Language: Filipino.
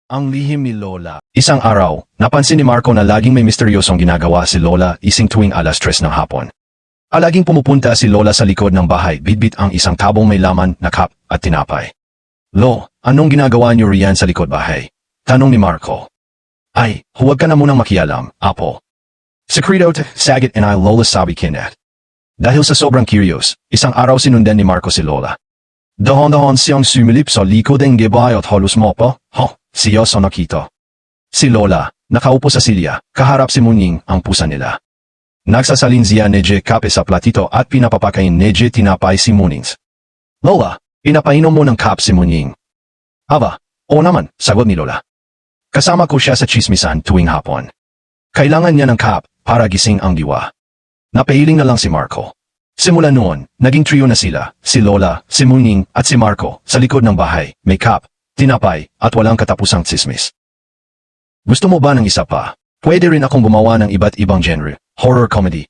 Ang lihim ni Lola. Isang araw, napansin ni Marco na laging may misteryosong ginagawa si Lola ising tuwing 3:00 ng hapon. Laging pumupunta si Lola sa likod ng bahay, bitbit ang isang tabong may laman na cup at tinapay. Lo, anong ginagawa niyo riyan sa likod bahay? Tanong ni Marco. Ay, huwag ka na munang makialam, Apo. Sekreto, sagit and I Lola sabi Kenneth. Dahil sa sobrang curious, isang araw sinundan ni Marco si Lola. Dahan-dahan siyang sumilip sa likod ng gabay at halos mopa, siya sa nakita. Si Lola, nakaupo sa silya, kaharap si Muning ang pusa nila. Nagsasalin siya neje kape sa platito at pinapapakain neje tinapay si Munings. Lola, pinapainom mo ng kap si Muning. Aba, oo naman, sagot ni Lola. Kasama ko siya sa chismisan tuwing hapon. Kailangan niya ng kap para gising ang diwa. Napailing na lang si Marco. Simula noon, naging trio na sila, si Lola, si Muning at si Marco sa likod ng bahay, may kap, tinapay at walang katapusang tsismis. Gusto mo ba ng isa pa? Pwede rin akong gumawa ng iba't ibang genre, horror comedy,